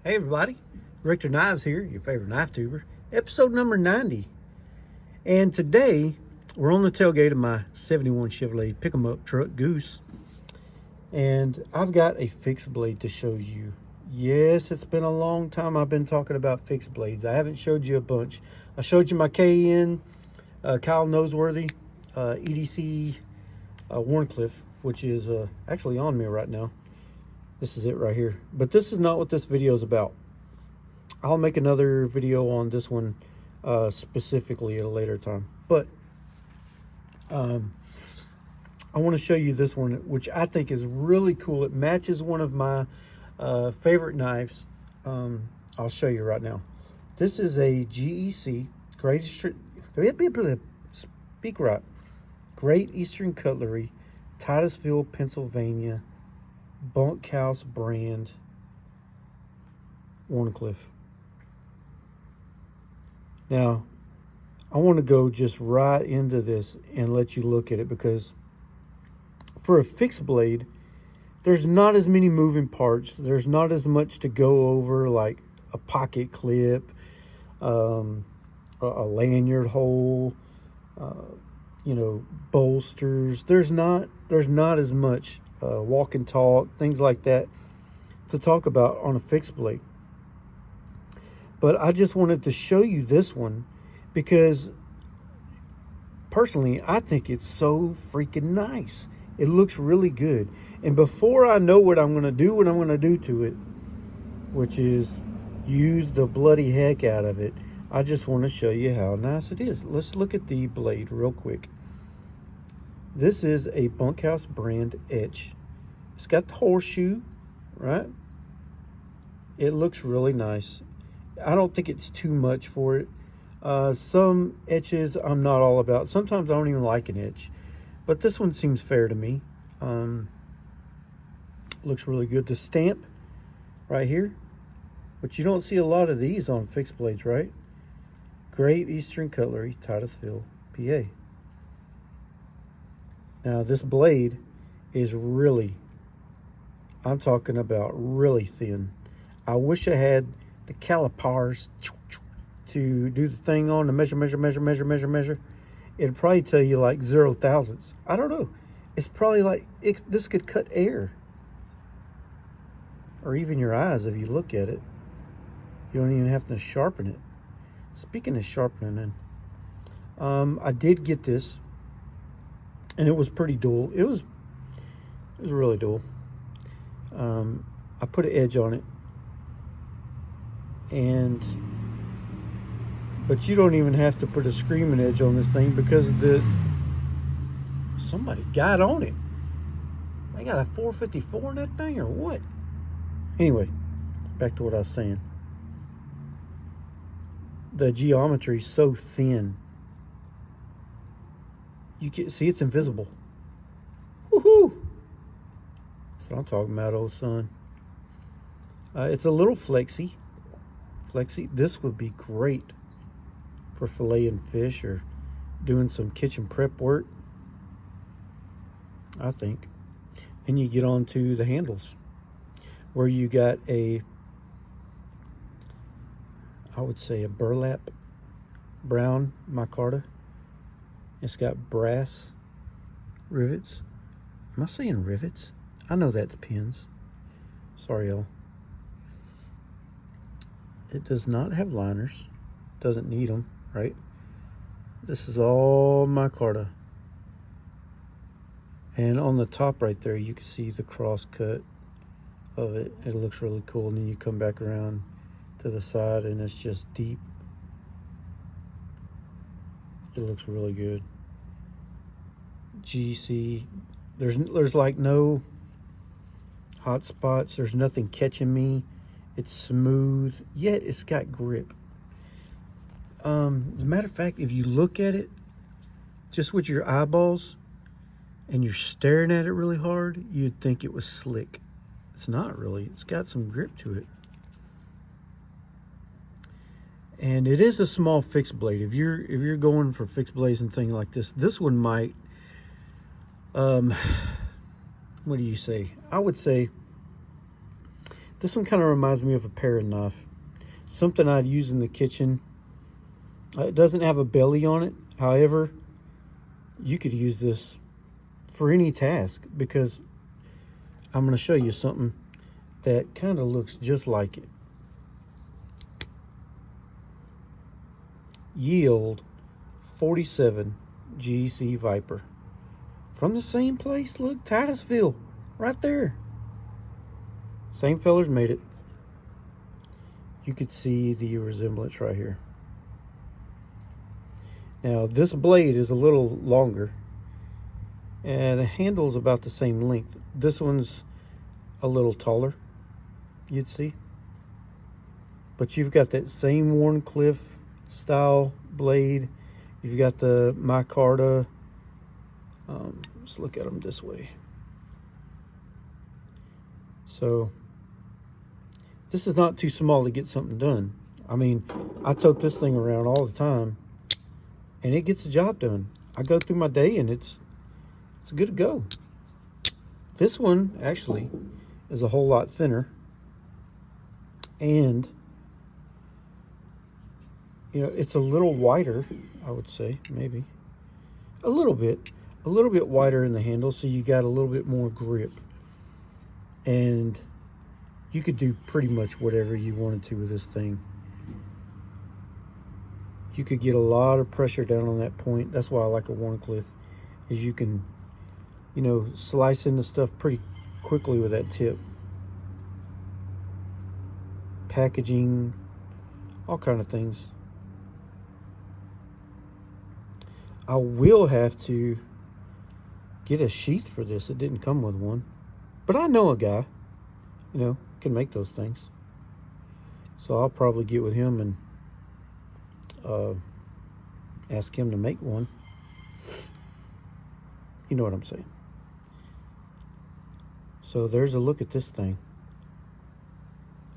Hey everybody, Richter Knives here, your favorite knife tuber, episode number 90. And today, we're on the tailgate of my 71 Chevrolet pick-em-up truck, Goose. And I've got a fixed blade to show you. Yes, it's been a long time I've been talking about fixed blades. I haven't showed you a bunch. I showed you my KN, Kyle Noseworthy, EDC WHARNCLIFFE, which is actually on me right now. This is it right here. But this is not what this video is about. I'll make another video on this one specifically at a later time. But I want to show you this one, which I think is really cool. It matches one of my favorite knives. I'll show you right now. This is a GEC, Great Eastern Cutlery, Titusville, Pennsylvania, Bunkhouse brand WHARNCLIFFE. Now, I want to go just right into this and let you look at it, because for a fixed blade, there's not as many moving parts. There's not as much to go over, like a pocket clip, a lanyard hole, bolsters. There's not as much walk and talk, things like that to talk about on a fixed blade. But I just wanted to show you this one because personally I think it's so freaking nice. It looks really good. And before I know what I'm going to do to it, which is use the bloody heck out of it, I just want to show you how nice it is. Let's look at the blade real quick. This is a Bunkhouse brand etch. It's got the horseshoe, right? It looks really nice. I don't think it's too much for it. Some etches I'm not all about. Sometimes I don't even like an etch. But this one seems fair to me. Looks really good. The stamp right here, but you don't see a lot of these on fixed blades, right? Great Eastern Cutlery, Titusville, PA. Now this blade is really, I'm talking about really thin. I wish I had the calipers to do the thing on, to measure. It'd probably tell you like 0 thousandths. I don't know. It's probably like, this could cut air. Or even your eyes if you look at it. You don't even have to sharpen it. Speaking of sharpening, I did get this. And it was pretty dull. It was really dull. I put an edge on it. But you don't even have to put a screaming edge on this thing because somebody got on it. I got a 454 in that thing or what? Anyway, back to what I was saying. The geometry is so thin. You can see it's invisible. Woohoo! That's what I'm talking about, old son. It's a little flexy. This would be great for filleting fish or doing some kitchen prep work, I think. And you get onto the handles where you got I would say a burlap brown micarta. It's got brass rivets. Am I saying rivets? I know that's pins. Sorry, y'all. It does not have liners. Doesn't need them, right? This is all micarta. And on the top right there, you can see the cross cut of it. It looks really cool. And then you come back around to the side and it's just deep. It looks really good. GEC. There's like no hot spots. There's nothing catching me. It's smooth, yet it's got grip. As a matter of fact, if you look at it just with your eyeballs and you're staring at it really hard, you'd think it was slick. It's not really. It's got some grip to it. And it is a small fixed blade. If you're going for fixed blades and things like this one might, what do you say? I would say This one kind of reminds me of a paring knife. Something I'd use in the kitchen. It doesn't have a belly on it. However, you could use this for any task, because I'm going to show you something that kind of looks just like it. Yield 47 GEC Viper. From the same place, look, Titusville, right there. Same fellers made it. You could see the resemblance right here. Now, this blade is a little longer, and the handle's about the same length. This one's a little taller, you'd see. But you've got that same WHARNCLIFFE style blade. You've got the micarta. Let's look at them this way. So this is not too small to get something done. I mean, I tote this thing around all the time, and it gets the job done. I go through my day, and it's good to go. This one actually is a whole lot thinner, and you know, it's a little wider, I would say, maybe a little bit wider in the handle, so you got a little bit more grip, and you could do pretty much whatever you wanted to with this thing. You could get a lot of pressure down on that point. That's why I like a WHARNCLIFFE, is you can, you know, slice into stuff pretty quickly with that tip. Packaging, all kind of things. I will have to get a sheath for this. It didn't come with one, but I know a guy, you know, can make those things. So I'll probably get with him and ask him to make one. You know what I'm saying. So there's a look at this thing.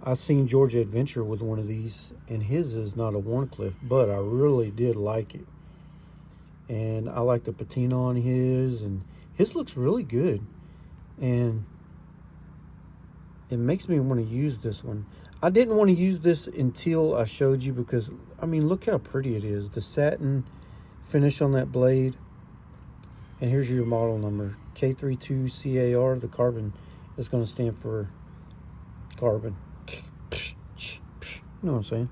I seen Georgia Adventure with one of these, and his is not a WHARNCLIFFE, but I really did like it. And I like the patina on his, and his looks really good. And it makes me want to use this one. I didn't want to use this until I showed you, because, I mean, look how pretty it is. The satin finish on that blade. And here's your model number, K32CAR. The carbon is going to stand for carbon. You know what I'm saying?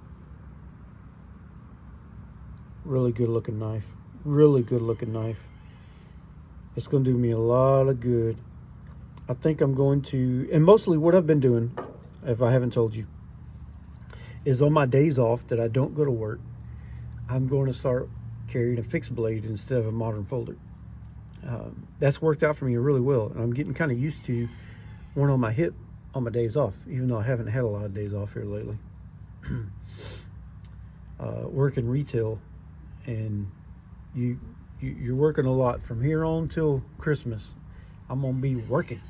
Really good looking knife. Really good looking knife. It's going to do me a lot of good. I think I'm going to, and mostly what I've been doing, if I haven't told you, is on my days off that I don't go to work, I'm going to start carrying a fixed blade instead of a modern folder. That's worked out for me really well. And I'm getting kind of used to one on my hip on my days off, even though I haven't had a lot of days off here lately. Working retail, and you're working a lot from here on till Christmas. I'm gonna be working,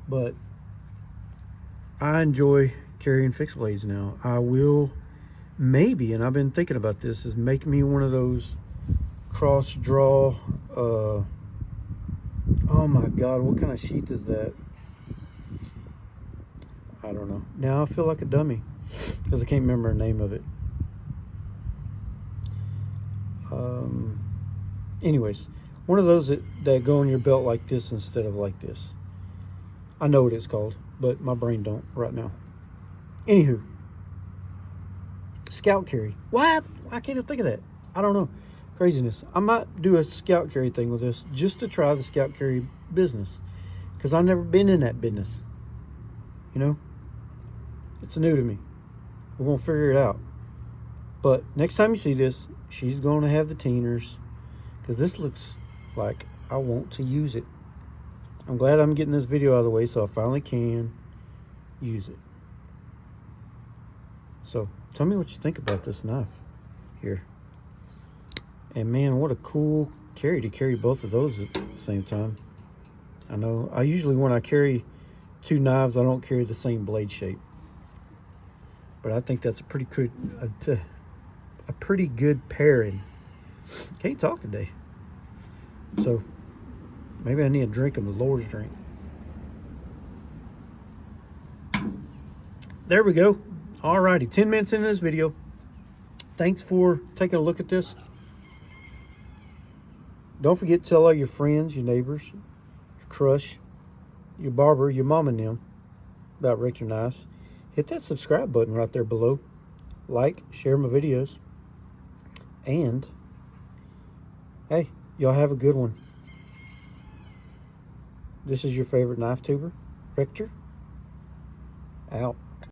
but I enjoy carrying fixed blades now. I will maybe, and I've been thinking about this, is make me one of those cross draw. Oh my God, what kind of sheath is that? I don't know. Now I feel like a dummy because I can't remember the name of it. Anyways, one of those that go on your belt like this instead of like this. I know what it's called, but my brain don't right now. Anywho, scout carry. What? Why can't I think of that? I don't know. Craziness. I might do a scout carry thing with this just to try the scout carry business, because I've never been in that business. You know, it's new to me. We're gonna figure it out. But next time you see this, she's gonna have the teeners, because this looks like I want to use it. I'm glad I'm getting this video out of the way so I finally can use it. So tell me what you think about this knife here. And man, what a cool carry to carry both of those at the same time. I know I usually, when I carry two knives, I don't carry the same blade shape, but I think that's a pretty good pairing. Can't talk today, so maybe I need a drink of the Lord's drink. there we go. Alrighty, 10 minutes into this video. Thanks for taking a look at this. Don't forget to tell all your friends, your neighbors, your crush, your barber, your mom and them about Richter knives. Hit that subscribe button right there below. Like, share my videos. And, hey, y'all have a good one. This is your favorite knife tuber, Richter, out.